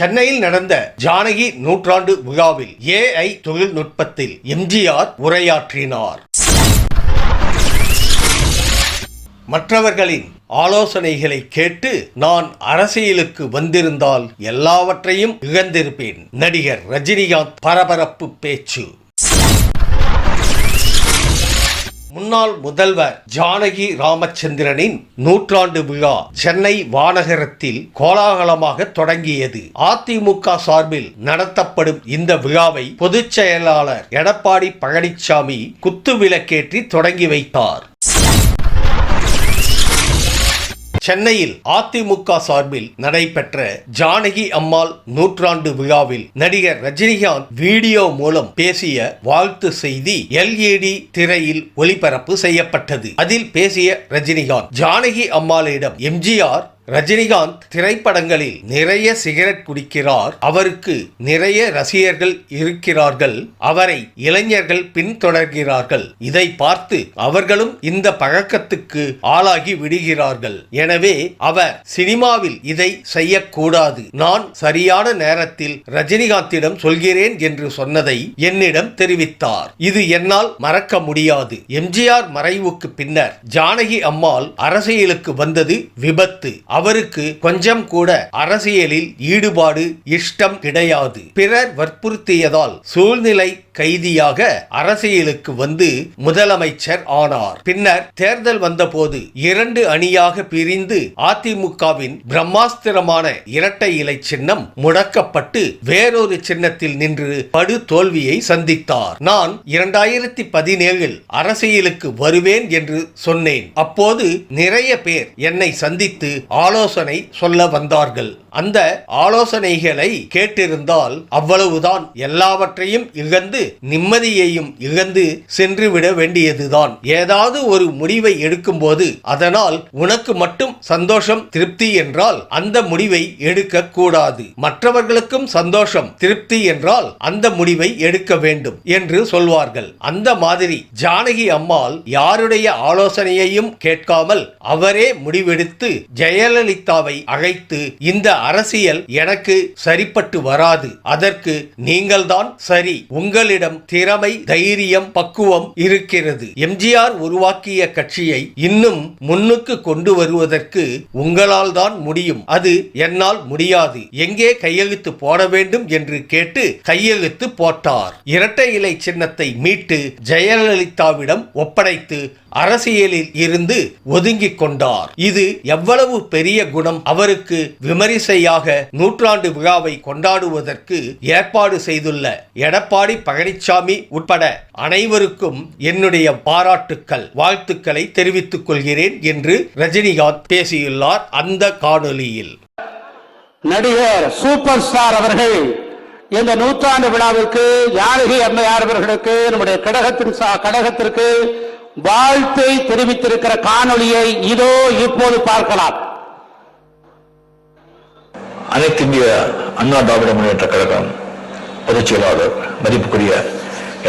சென்னையில் நடந்த ஜானகி நூற்றாண்டு விழாவில் AI தொழில்நுட்பத்தில் எம்ஜிஆர் உரையாற்றினார். மற்றவர்களின் ஆலோசனைகளை கேட்டு நான் அரசியலுக்கு வந்திருந்தால் எல்லாவற்றையும் இழந்திருப்பேன். நடிகர் ரஜினிகாந்த் பரபரப்பு பேச்சு. முன்னாள் முதல்வர் ஜானகி ராமச்சந்திரனின் நூற்றாண்டு விழா சென்னை வானகரத்தில் கோலாகலமாக தொடங்கியது. அதிமுக சார்பில் நடத்தப்படும் இந்த விழாவை பொதுச் செயலாளர் எடப்பாடி பழனிசாமி குத்துவிளக்கேற்றி தொடங்கி வைத்தார். சென்னையில் அதிமுக சார்பில் நடைபெற்ற ஜானகி அம்மாள் நூற்றாண்டு விழாவில் நடிகர் ரஜினிகாந்த் வீடியோ மூலம் பேசிய வாழ்த்து செய்தி LED திரையில் ஒளிபரப்பு செய்யப்பட்டது. அதில் பேசிய ரஜினிகாந்த், ஜானகி அம்மாளிடம் எம்ஜிஆர் ரஜினிகாந்த் திரைப்படங்களில் நிறைய சிகரெட் குடிக்கிறார், அவருக்கு நிறைய ரசிகர்கள் இருக்கிறார்கள், அவரை இளைஞர்கள் பின்தொடர்கிறார்கள், இதை பார்த்து அவர்களும் இந்த பழக்கத்துக்கு ஆளாகி விடுகிறார்கள். எனவே அவர் சினிமாவில் இதை செய்யக்கூடாது. நான் சரியான நேரத்தில் ரஜினிகாந்திடம் சொல்கிறேன் என்று சொன்னதை என்னிடம் தெரிவித்தார். இது என்னால் மறக்க முடியாது. எம்ஜிஆர் மறைவுக்கு பின்னர் ஜானகி அம்மாள் அரசியலுக்கு வந்தது விபத்து. அவருக்கு கொஞ்சம் கூட அரசியலில் ஈடுபாடு இஷ்டம் கிடையாது. பிறர் வற்புறுத்தியதால் சூழ்நிலை கைதியாக அரசியலுக்கு வந்து முதலமைச்சர் ஆனார். பின்னர் தேர்தல் வந்தபோது 2 அணியாக பிரிந்து அதிமுகவின் பிரம்மாஸ்திரமான இரட்டை இலை சின்னம் முடக்கப்பட்டு வேறொரு சின்னத்தில் நின்று படு தோல்வியை சந்தித்தார். நான் 2017இல் அரசியலுக்கு வருவேன் என்று சொன்னேன். அப்போது நிறைய பேர் என்னை சந்தித்து ஆலோசனை சொல்ல வந்தார்கள். அந்த ஆலோசனைகளை கேட்டிருந்தால் அவ்வளவுதான், எல்லாவற்றையும் இழந்து நிம்மதியையும் இழந்து சென்றுவிட வேண்டியதுதான். ஏதாவது ஒரு முடிவை எடுக்கும் போது அதனால் உனக்கு மட்டும் சந்தோஷம் திருப்தி என்றால் அந்த முடிவை எடுக்க கூடாது. மற்றவர்களுக்கும் சந்தோஷம் திருப்தி என்றால் அந்த முடிவை எடுக்க வேண்டும் என்று சொல்வார்கள். அந்த மாதிரி ஜானகி அம்மாள் யாருடைய ஆலோசனையையும் கேட்காமல் அவரே முடிவெடுத்து ஜெயலலிதாவை அழைத்து, இந்த அரசியல் எனக்கு சரிப்பட்டு வராது, அதற்கு நீங்கள்தான் சரி, உங்களிடம் திறமை, தைரியம், பக்குவம் இருக்கிறது. எம்ஜிஆர் உருவாக்கிய கட்சியை இன்னும் முன்னுக்கு கொண்டு வருவதற்கு உங்களால் தான் முடியும், அது என்னால் முடியாது, எங்கே கையெழுத்து போட வேண்டும் என்று கேட்டு கையெழுத்து போட்டார். இரட்டை இலை சின்னத்தை மீட்டு ஜெயலலிதாவிடம் ஒப்படைத்து அரசியலில் இருந்து ஒதுங்கிக் கொண்டார். இது எவ்வளவு பெரிய குணம்! அவருக்கு விமரிசையாக நூற்றாண்டு விழாவை கொண்டாடுவதற்கு ஏற்பாடு செய்துள்ள எடப்பாடி பழனிசாமி உட்பட அனைவருக்கும் என்னுடைய பாராட்டுக்கள், வாழ்த்துக்களை தெரிவித்துக் கொள்கிறேன் என்று ரஜினிகாந்த் பேசியுள்ளார். அந்த காணொலியில் நடிகர் சூப்பர் ஸ்டார் அவர்கள் இந்த நூற்றாண்டு விழாவிற்கு ஜானகி அம்மையார் அவர்களுக்கு நம்முடைய கடகத்திற்கு வாழ்த்தை தெரிவித்திருக்கிற காணொலியை இதோ இப்போது பார்க்கலாம். அனைத்து இந்திய அண்ணா திராவிட முன்னேற்ற கழகம் பொதுச் செயலாளர் மதிப்புக்குரிய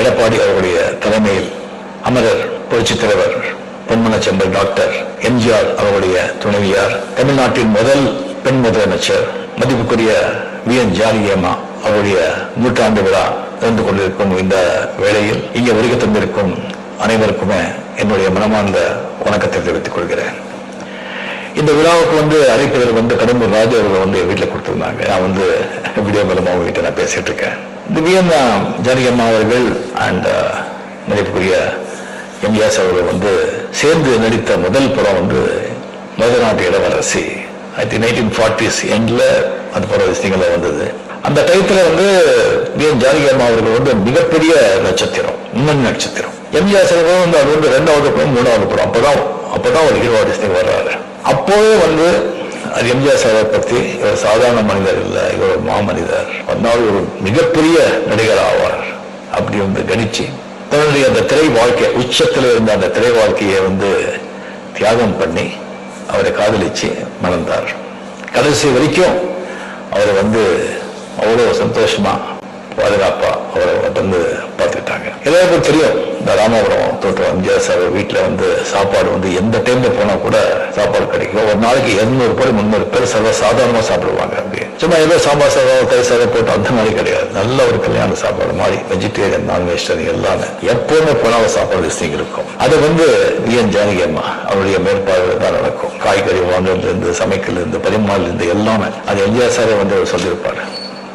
எடப்பாடி அவர்களுடைய தலைமையில் அமரர் புரட்சித் தலைவர் பொன்மனச்செம்பல் டாக்டர் எம்ஜிஆர் அவர்களுடைய துணைவியார், தமிழ்நாட்டின் முதல் பெண் முதலமைச்சர் மதிப்புக்குரிய VN ஜானகி அம்மா அவருடைய நூற்றாண்டு விழா நடந்து கொண்டிருக்கும் இந்த வேளையில் இங்கே வருகை தந்திருக்கும் அனைவருக்குமே என்னுடைய மனமார்ந்த வணக்கத்தை தெரிவித்துக் கொள்கிறேன். இந்த விழாவுக்கு அழைப்பதற்கு கடம்பூர் ராஜு அவர்கள் வீட்டில் கொடுத்திருந்தாங்க. நான் வீடியோ மூலமா அவங்க கிட்ட நான் பேசிட்டு இருக்கேன். இந்த VN ஜானகி அம்மா அவர்கள் அண்ட் மதிப்புக்குரிய எம்ஜிஆர் அவர்கள் சேர்ந்து நடித்த முதல் படம் மதுநாட்டு இளவரசி. I think 1940s எண்ட்ல அந்த படம் விஷயங்கள வந்தது. அந்த டயத்துல VN ஜானகி அம்மா அவர்கள் மிகப்பெரிய நட்சத்திரம், முன்னணி நட்சத்திரம். எம்ஜிஆர் அவர்கள் அது 2வது படம் 3வது படம் அப்பதான் ஒரு ஹீரோ ஆர்டிஸ்ட் வர்றாரு. அப்போவே அது எம்ஜிஆர் சாரை பத்தி இவர் சாதாரண மனிதர் இல்ல, இவர் ஒரு மாமனிதர், அதனால ஒரு மிகப்பெரிய நடிகர் ஆவார் அப்படி கணிச்சு தன்னுடைய அந்த திரை வாழ்க்கை, உச்சத்தில் இருந்த அந்த திரை வாழ்க்கையை தியாகம் பண்ணி அவரை காதலிச்சு மணந்தார். கடைசி வரைக்கும் அவர் அவ்வளவு சந்தோஷமா பாதுகாப்பா அவரை பார்த்துக்கிட்டாங்க. எல்லாருக்கும் தெரியும் இந்த ராமாபுரம் தோட்டம் எம்ஜிஆர் சார் வீட்டில் வந்து சாப்பாடு வந்து எந்த டைம்ல போனா கூட சாப்பாடு கிடைக்கும். ஒரு நாளைக்கு 200 பேர் 300 பேர் சாதாரணமாக சாப்பிடுவாங்க. அப்படி சும்மா ஏதோ சாம்பார் சாதம் கறி சாதம் போட்டு அந்த மாதிரி கிடையாது. நல்ல ஒரு கல்யாண சாப்பாடு மாதிரி வெஜிடேரியன் நான் வெஜிடேரியன் எல்லாமே எப்பவுமே போனாலும் சாப்பாடு விஷயம் இருக்கும். அது வந்து விஎன் ஜானகி அம்மா அவருடைய மேற்பார்வை தான் நடக்கும். காய்கறி வாங்குறதுலேருந்து சமைக்கலேருந்து பரிமாறிலிருந்து எல்லாமே அது எம்ஜிஆர் சாரே வந்து அவர் சொல்லியிருப்பாரு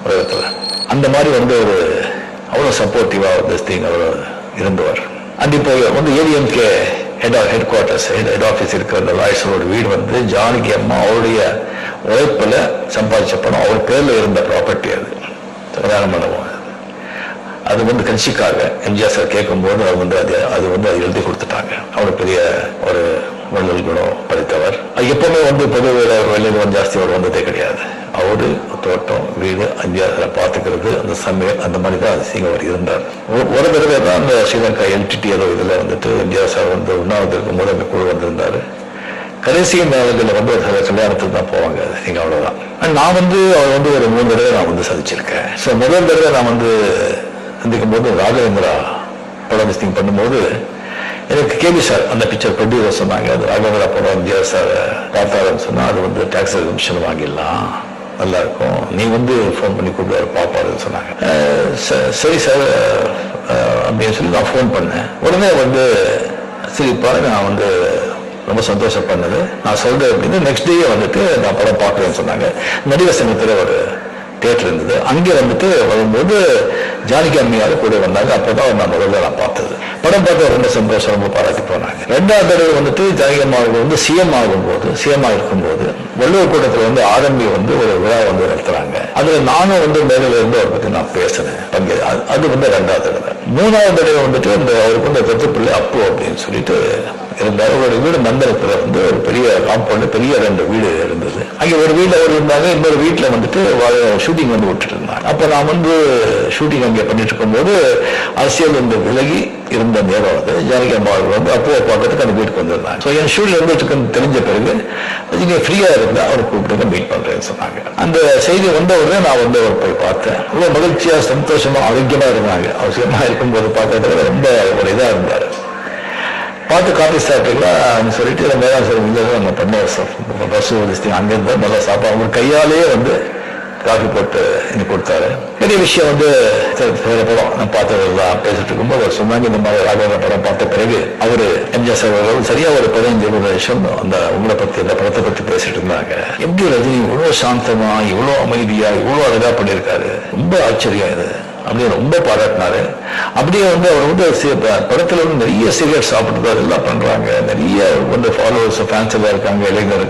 உலகத்தில். அந்த மாதிரி வந்து ஒரு அவ்வளோ சப்போர்ட்டிவா அவர் இருந்தவர். அண்ட் இப்போ வந்து ADMK head quarters head office இருக்கிற அந்த லாயர்ஸோட வீடு வந்து ஜானகி அம்மா அவருடைய உழைப்பில் சம்பாதிச்ச பணம் அவர் பேர்ல இருந்த ப்ராப்பர்ட்டி. அது கல்யாண மண்டபம். அது வந்து கட்சிக்காக எம்ஜிஆர் சார் கேட்கும்போது அது வந்து எழுதி கொடுத்துட்டாங்க. அவர் பெரிய ஒரு வள்ளல் குணம் படித்தவர். எப்பவுமே வந்து பொது வெளியில் ஜாஸ்தி அவர் வந்ததே கிடையாது. அவரு தோட்டம் வீடு எம்ஜிஆர் பார்த்துக்கிறது அந்த சமையல் அந்த மாதிரி தான் அவர் இருந்தார். ஒரு தடவை தான் அந்த ஸ்ரீலங்கா எல்டிடி ஏதோ இதில் வந்துட்டு எம்ஜிஆர் சார் வந்து உண்ணாவது இருக்கும்போது அந்த குழு வந்திருந்தாரு. கடைசி நாளுகளில் வந்து ஒரு சில கல்யாணத்துக்கு தான் போவாங்க. நீங்கள் அவ்வளோதான். நான் வந்து அவர் வந்து ஒரு 3 தடவை நான் வந்து சந்திச்சிருக்கேன். ஸோ முதல் தடவை நான் வந்து சந்திக்கும் போது ராகவேந்திரா படம் விசிட்டிங் பண்ணும்போது எனக்கு கேபி சார் அந்த பிக்சர் ப்ரொடியூசர் சொன்னாங்க. அது ராகவேந்திரா படம் எம்ஜிஆர் சார் பார்த்தாருன்னு சொன்னால் அது வந்து டாக்ஸ் எக்ஸம்ஷன் வாங்கிடலாம், நல்லா இருக்கும், நீ வந்து ஃபோன் பண்ணி கூப்பிட்டு பாப்பாருன்னு சொன்னாங்க. சரி சார் அப்படின்னு சொல்லி நான் ஃபோன் பண்ணேன். உடனே வந்து சிரிப்பாரு. நான் வந்து ரொம்ப சந்தோஷம் பண்ணது. நான் சொல்றேன் அப்படின்னு நெக்ஸ்ட் டே வந்துட்டு நான் படம் பார்க்குறேன்னு சொன்னாங்க. நடிகர் சங்கத்தில் ஒரு தியேட்டர் இருந்தது. அங்கே வந்துட்டு வரும்போது ஜானகி அம்மையார் கூட வந்தாங்க. அப்போதான் நான் முதல்ல நான் பார்த்தது. படம் பார்த்து ரொம்ப சந்தோஷம், ரொம்ப பாராட்டி போனாங்க. 2வது தடவை வந்துட்டு ஜானகி அம்மா வந்து சிஎம் இருக்கும்போது வள்ளுவர் கூட்டத்தில் வந்து ஆரம்பி வந்து ஒரு விழா வந்து நடத்துறாங்க. அதுல நானும் வந்து மேலில் இருந்து அவரை பற்றி நான் பேசினேன். அது வந்து 2வது தடவை. 3வது தடவை வந்துட்டு இந்த அவருக்கு வந்து தத்துப்பிள்ளை அப்பு அப்படின்னு சொல்லிட்டு இருந்தார். அவருடைய வீடு மந்திரத்துல வந்து ஒரு பெரிய காம்பவுண்ட், பெரிய 2 வீடு இருந்தது. அங்கே ஒரு வீடு அவர் இருந்தாங்க, இன்னொரு வீட்டில் வந்துட்டு ஷூட்டிங் வந்து விட்டுட்டு இருந்தாங்க. அப்போ நான் வந்து ஷூட்டிங் அங்கே பண்ணிட்டு இருக்கும்போது அரசியல் வந்து விலகி இருந்த நேரம் வந்து ஜானகி அம்மா அவர்கள் வந்து அப்போவை பார்க்கறதுக்கு அந்த வீட்டுக்கு வந்திருந்தாங்க. ஸோ என் ஷூட்டில் வந்து தெரிஞ்ச பிறகு நீங்கள் ஃப்ரீயாக இருந்தால் அவரை கூப்பிட்டு மீட் பண்ணுறேன்னு சொன்னாங்க. அந்த செய்தி வந்த உடனே நான் வந்து அவர் போய் பார்த்தேன். ரொம்ப மகிழ்ச்சியாக சந்தோஷமா ஆரோக்கியமாக இருந்தாங்க. அவசியமாக இருக்கும்போது பார்க்கறதுக்கு ரொம்ப ஒரு இதாக இருந்தார். பார்த்து காப்பி சாப்பிட்டீங்களா சொல்லிட்டு மேலே சொல்லி நம்ம பண்ணோம் சார் பஸ் ஓடிச்சு. அங்கேருந்து நல்லா சாப்பாடு அவங்க கையாலேயே வந்து காஃபி போட்டு எனக்கு கொடுத்தாரு. பெரிய விஷயம் வந்து படம் நான் பார்த்ததெல்லாம் பேசிட்டு இருக்கும்போது அவர் சொன்னாங்க, இந்த மாதிரி ராகவேந்திரா படம் பார்த்த பிறகு அவரு எம்ஜிஆர் சார் சரியா ஒரு 15-20 வருஷம் அந்த உங்களை பத்தி அந்த படத்தை பத்தி பேசிட்டு இருந்தாங்க. எப்படி ரஜினி இவ்வளவு சாந்தமா இவ்வளவு அமைதியா இவ்வளவு அழகா பண்ணியிருக்காரு, ரொம்ப ஆச்சரியம் இது அப்படியே ரொம்ப பாராட்டினாரு. அப்படியே வந்து அவர் வந்து படத்துல வந்து நிறைய சிகரெட் சாப்பிட்டு அதெல்லாம் பண்றாங்க, நிறைய வந்து ஃபாலோவர்ஸ் ஃபேன்ஸ் எல்லாம் இருக்காங்க இளைஞர்.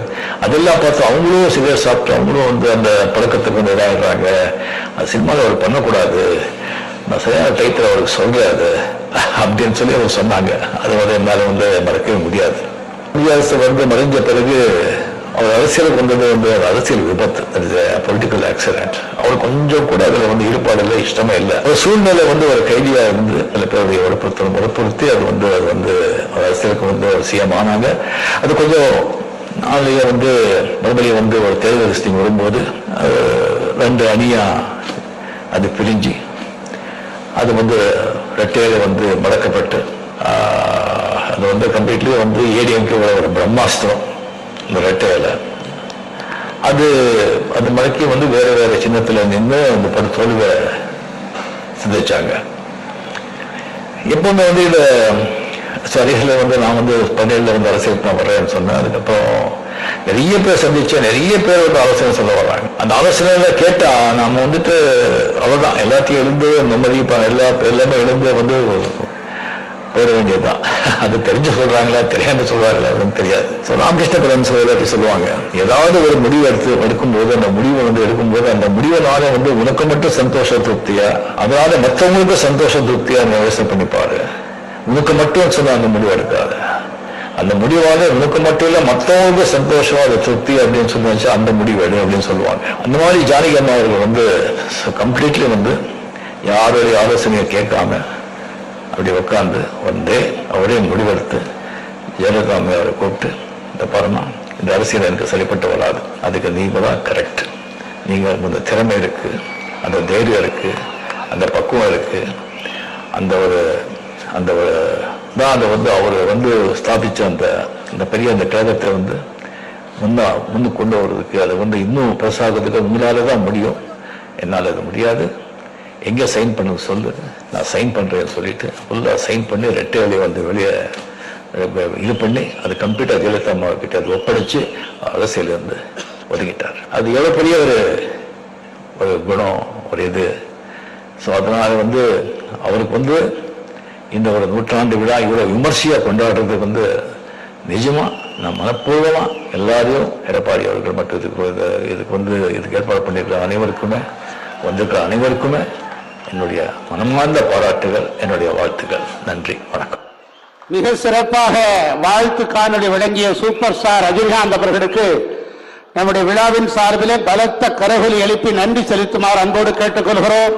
அதெல்லாம் பார்த்து அவங்களும் சிகரெட் சாப்பிட்டு அவங்களும் வந்து அந்த பழக்கத்துக்கு வந்து இதாகிறாங்க. அது சினிமாவில் அவர் பண்ணக்கூடாது, நான் சரியான டைத்தில் அவருக்கு சொல்றேன் அது அப்படின்னு சொல்லி அவர் சொன்னாங்க. அது வந்து என்னால் வந்து மறக்கவே முடியாது. இந்திய வந்து மறைஞ்ச பிறகு அவர் அரசியலுக்கு வந்தது வந்து அரசியல் விபத்து, பொலிட்டிக்கல் ஆக்சிடென்ட். அவர் கொஞ்சம் கூட அதில் வந்து ஈடுபாடு இல்லை, இஷ்டமே இல்லை. ஒரு சூழ்நிலை வந்து ஒரு கைதியா இருந்து சில பேருடைய வற்புறுத்தி அது வந்து அரசியலுக்கு வந்து ஒரு சிஎம் ஆனாங்க. அது கொஞ்சம் நாளைய வந்து மறுபடியும் வந்து ஒரு தேர்தல் லிஸ்டிங் வரும்போது 2 அணியா அது பிரிஞ்சு அது வந்து ரெட்டையில வந்து மடக்கப்பட்டு அது வந்து கம்ப்ளீட்லி வந்து ஏடிஎம்கே ஒரு பிரம்மாஸ்திரம் இந்த ரெட்டையில அது மடக்கி வந்து வேற சின்னத்துல நின்று அந்த தோல்வியை சிந்திச்சாங்க. எப்பவுமே வந்து இந்த சரிகளை வந்து நான் வந்து 17 வந்து அரசியலுக்கு நான் வர்றேன்னு சொன்னேன். அதுக்கப்புறம் நிறைய பேர் சந்திச்சேன், நிறைய பேர் வந்து ஆலோசனை சொல்ல வர்றாங்க. அந்த ஆலோசனையில கேட்டா நாம வந்துட்டு அவ்வளவுதான் எல்லாத்தையும் எழுந்து நிம்மதி எல்லாமே எழுந்து வந்து போட வேண்டியதுதான். அது தெரிஞ்சு சொல்றாங்களா தெரியாம சொல்றாங்களா அப்படின்னு தெரியாது. ராமகிருஷ்ண பரமஹம்சர் சொல்லுவாங்க, ஏதாவது ஒரு முடிவு எடுக்கும்போது அந்த முடிவை வந்து எடுக்கும்போது அந்த முடிவினால வந்து உனக்கு மட்டும் சந்தோஷ திருப்தியா அதனால மற்றவங்களுக்கு சந்தோஷ திருப்தியா யோசனை பண்ணிப்பாரு. உனக்கு மட்டும் சொன்ன அந்த முடிவு எடுக்காது. அந்த முடிவாக உனக்கு மட்டும் இல்ல மற்றவங்களுக்கு சந்தோஷம் அது திருப்தி அப்படின்னு சொல்லி அந்த முடிவு எடு அப்படின்னு சொல்லுவாங்க. அந்த மாதிரி ஜானகி அம்மா அவர்கள் வந்து கம்ப்ளீட்லி வந்து யாருடைய ஆலோசனையை கேட்காம அப்படி உட்காந்து அவரே முடிவெடுத்து ஜெயலலிதா அவரை கூப்பிட்டு, இந்த பாருமா இந்த அரசியல் எனக்கு சரிப்பட்டு வராது, அதுக்கு நீங்க தான் கரெக்ட், நீங்க அந்த திறமை இருக்கு, அந்த தைரியம் இருக்கு, அந்த பக்குவம் இருக்கு, அந்த ஒரு அவர் ஸ்தாபிச்ச அந்த பெரிய அந்த கழகத்தை முன்னு கொண்டு வருவதற்கு அதை இன்னும் பிரசாதத்துக்கு உங்களால தான் முடியும், என்னால் அது முடியாது. எங்கே சைன் பண்ண சொல்லு, நான் சைன் பண்றேன்னு சொல்லிட்டு ஃபுல்லாக சைன் பண்ணி ரெட்டை வழியை வெளியே இது பண்ணி அது கம்ப்ளீட்டாக ஜெயலலிதா அம்மா கிட்ட அது ஒப்படைச்சு அரசியல் ஒதுங்கிட்டார். அது எவ்வளோ பெரிய ஒரு குணம், ஒரு இது. ஸோ அதனால அவருக்கு இந்த ஒரு நூற்றாண்டு விழா இவ்வளோ விமர்சையாக கொண்டாடுறதுக்கு நிஜமா நான் மனப்பூர்வமா எல்லாரையும் எடப்பாடி அவர்கள் மற்றும் இதுக்கு ஏற்பாடு பண்ணியிருக்கிற அனைவருக்குமே வந்திருக்கிற அனைவருக்குமே என்னுடைய மனமார்ந்த பாராட்டுகள், என்னுடைய வாழ்த்துக்கள். நன்றி, வணக்கம். மிக சிறப்பாக வாழ்த்து காணொலி வழங்கிய சூப்பர் ஸ்டார் ரஜினிகாந்த் அவர்களுக்கு நம்முடைய விழாவின் சார்பிலே பலத்த கரகொலி எழுப்பி நன்றி செலுத்துமாறு அன்போடு கேட்டுக்கொள்கிறோம்.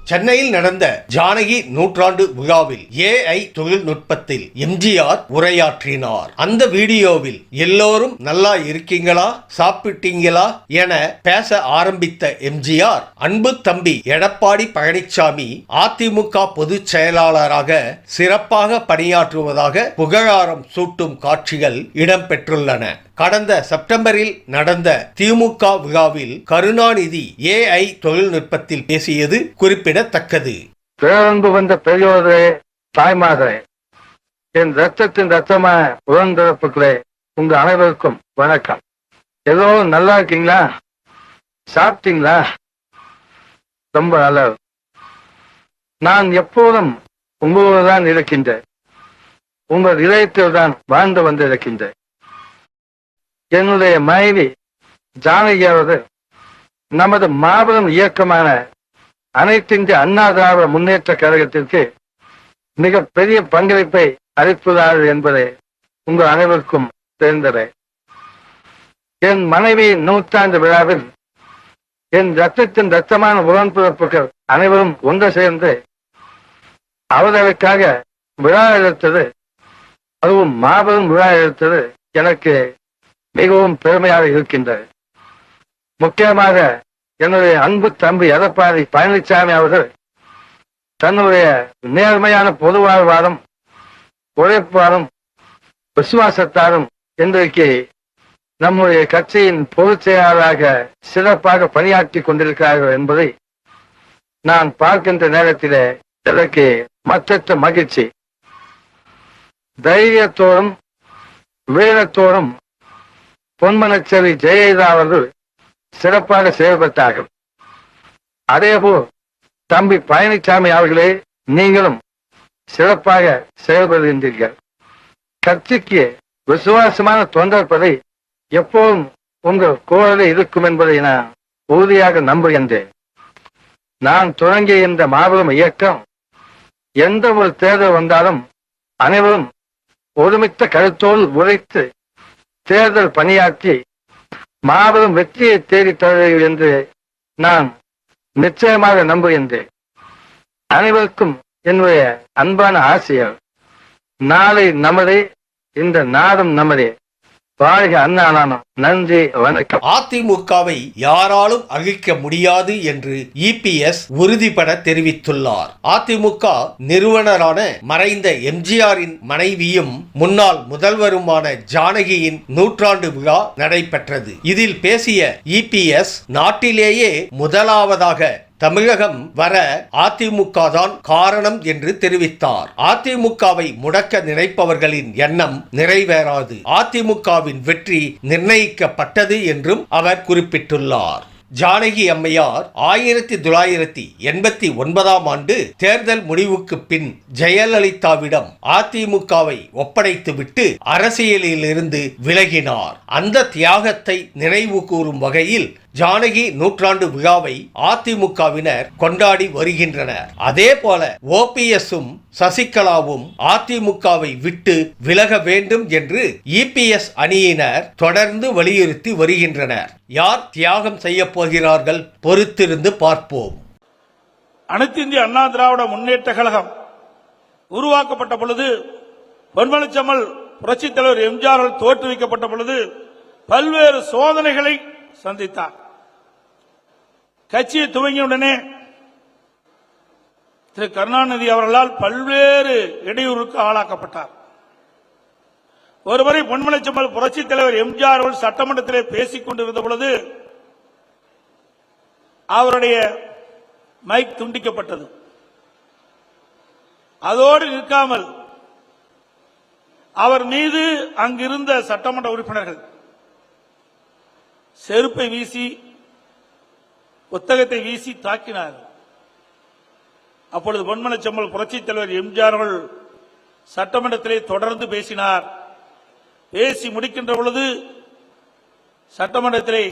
சென்னையில் நடந்த ஜானகி நூற்றாண்டு விழாவில் AI தொழில்நுட்பத்தில் எம்ஜிஆர் உரையாற்றினார். அந்த வீடியோவில் எல்லோரும் நல்லா இருக்கீங்களா, சாப்பிட்டீங்களா என பேச ஆரம்பித்த எம்ஜிஆர், அன்பு தம்பி எடப்பாடி பழனிசாமி அதிமுக பொதுச் செயலாளராக சிறப்பாக பணியாற்றுவதாக புகழாரம் சூட்டும் காட்சிகள் இடம்பெற்றுள்ளன. கடந்த செப்டம்பரில் நடந்த திமுக விழாவில் கருணாநிதி AI தொழில்நுட்பத்தில் பேசியது குறிப்பிடத்தக்கது. பேரன்பு வந்த பெரியோரே, தாய்மார்களே, என் ரத்தத்தின் ரத்தமா உடன்பிறப்புகளே, உங்க அனைவருக்கும் வணக்கம். ஏதோ நல்லா இருக்கீங்களா, சாப்பிட்டீங்களா? ரொம்ப நல்லது. நான் எப்போதும் உங்களோடு தான் இருக்கின்றேன், உங்கள் இதயத்தில் தான் வாழ்ந்து வந்திருக்கின்றேன். என்னுடைய மனைவி ஜானகி அவர்கள் நமது மாபெரும் இயக்கமான அனைத்திந்திய அண்ணா திராவிட முன்னேற்ற கழகத்திற்கு மிக பெரிய பங்களிப்பை அளிப்பதார்கள் என்பதை உங்கள் அனைவருக்கும் தெரிந்ததே. என் மனைவியின் நூற்றாண்டு விழாவில் என் ரத்தத்தின் ரத்தமான உடன்பிறப்புகள் அனைவரும் ஒன்று சேர்ந்து அவர்களுக்காக விழா எடுத்தது, அதுவும் மாபெரும் விழா எடுத்தது எனக்கு மிகவும் பெருமையாக இருக்கின்றது. முக்கியமாக என்னுடைய அன்பு தம்பி எடப்பாடி பழனிசாமி அவர்கள் தன்னுடைய நேர்மையான பொது வாழ்வாரும் உழைப்பாரும் விசுவாசத்தாரும் இன்றைக்கு நம்முடைய கட்சியின் பொதுச் செயலாளராக சிறப்பாக பணியாற்றி கொண்டிருக்கிறார்கள் என்பதை நான் பார்க்கின்ற நேரத்திலே எனக்கு மற்றற்ற மகிழ்ச்சி. தைரியத்தோடும் வீரத்தோடும் பொன்மனச்சேரி ஜெயலலிதா அவர்கள் சிறப்பாக செயல்பட்டார்கள். அதேபோல் தம்பி பழனிசாமி அவர்களே, நீங்களும் சிறப்பாக செயல்படுகின்றீர்கள். கட்சிக்கு விசுவாசமான தொண்டர்பதை எப்போதும் உங்கள் குரலில் இருக்கும் என்பதை நான் உறுதியாக நம்புகின்றேன். நான் தொடங்கிய இந்த மாபெரும் இயக்கம் எந்த ஒரு தேர்தல் வந்தாலும் அனைவரும் ஒருமித்த கருத்தோடு உழைத்து தேர்தல் பணியாற்றி மாபெரும் வெற்றியை தேடித் தருவீர்கள் என்று நான் நிச்சயமாக நம்புகின்றேன். அனைவருக்கும் என்னுடைய அன்பான ஆசைகள், நாளை நமதே, இந்த நாடும் நமதே. வாழ்க அண்ணா. நன்றி, வணக்கம். அதிமுகவை யாராலும் அழிக்க முடியாது என்று EPS உறுதிபட தெரிவித்துள்ளார். அதிமுக நிறுவனரான மறைந்த எம்ஜிஆரின் மனைவியும் முன்னாள் முதல்வருமான ஜானகியின் நூற்றாண்டு விழா நடைபெற்றது. இதில் பேசிய EPS, நாட்டிலேயே முதலாவதாக தமிழகம் வர அதிமுக தான் காரணம் என்று தெரிவித்தார். அதிமுகவை முடக்க நினைப்பவர்களின் எண்ணம் நிறைவேறாது. அதிமுகவின் வெற்றி நிர்ணயிக்கப்பட்டது என்றும் அவர் குறிப்பிட்டுள்ளார். ஜானகி அம்மையார் 1989ஆம் ஆண்டு தேர்தல் முடிவுக்கு பின் ஜெயலலிதாவிடம் அதிமுகவை ஒப்படைத்துவிட்டு அரசியலிலிருந்து விலகினார். அந்த தியாகத்தை நினைவு கூறும் வகையில் ஜானகி நூற்றாண்டு விழாவை அதிமுகவினர் கொண்டாடி வருகின்றனர். அதே போல OPSம் சசிகலாவும் அதிமுகவை விட்டு விலக வேண்டும் என்று EPS அணியினர் தொடர்ந்து வலியுறுத்தி வருகின்றனர். யார் தியாகம் செய்ய போகிறார்கள்? பொறுத்திருந்து பார்ப்போம். அனைத்து இந்திய அண்ணா திராவிட முன்னேற்ற கழகம் உருவாக்கப்பட்ட பொழுது, பொன்மனச்செம்மல் புரட்சித் தலைவர் எம்ஜிஆர் தோற்றுவிக்கப்பட்ட பொழுது பல்வேறு சோதனைகளை சந்தித்தார். கட்சியை துவங்கிய உடனே திரு கருணாநிதி அவர்களால் பல்வேறு இடையூறுக்கு ஆளாக்கப்பட்டார். ஒருமுறை பொன்மனச்செம்மல் புரட்சித் தலைவர் எம்ஜிஆர் அவர்கள் சட்டமன்றத்திலே பேசிக் கொண்டிருந்த பொழுது அவருடைய மைக் துண்டிக்கப்பட்டது. அதோடு நிற்காமல் அவர் மீது அங்கிருந்த சட்டமன்ற உறுப்பினர்கள் செருப்பை வீசி புத்தகத்தை வீசி தாக்கினார். அப்பொழுது பொன்மனச்செம்மல் புரட்சித் தலைவர் எம்ஜிஆர் அவர்கள் சட்டமன்றத்திலே தொடர்ந்து பேசினார். பேசி முடிக்கின்ற பொழுது சட்டமன்றத்திலே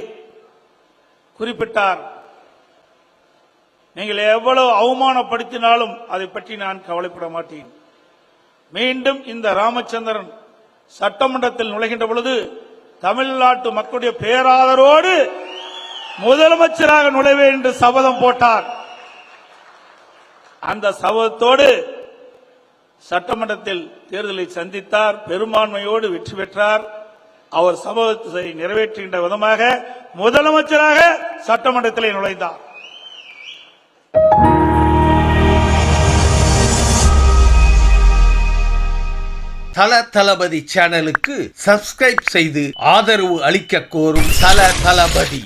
குறிப்பிட்டார், நீங்கள் எவ்வளவு அவமானப்படுத்தினாலும் அதை பற்றி நான் கவலைப்பட மாட்டேன். மீண்டும் இந்த ராமச்சந்திரன் சட்டமன்றத்தில் நுழைகின்ற பொழுது தமிழ்நாட்டு மக்களுடைய பேராதரோடு முதலமைச்சராக நுழைவேன் என்று சபதம் போட்டார். அந்த சபதத்தோடு சட்டமன்றத்தில் தேர்தலை சந்தித்தார். பெரும்பான்மையோடு வெற்றி பெற்றார். அவர் சபதத்தை நிறைவேற்றுகின்ற விதமாக முதலமைச்சராக சட்டமன்றத்திலே நுழைந்தார். தளபதி சேனலுக்கு சப்ஸ்கிரைப் செய்து ஆதரவு அளிக்க கோரும் தளபதி.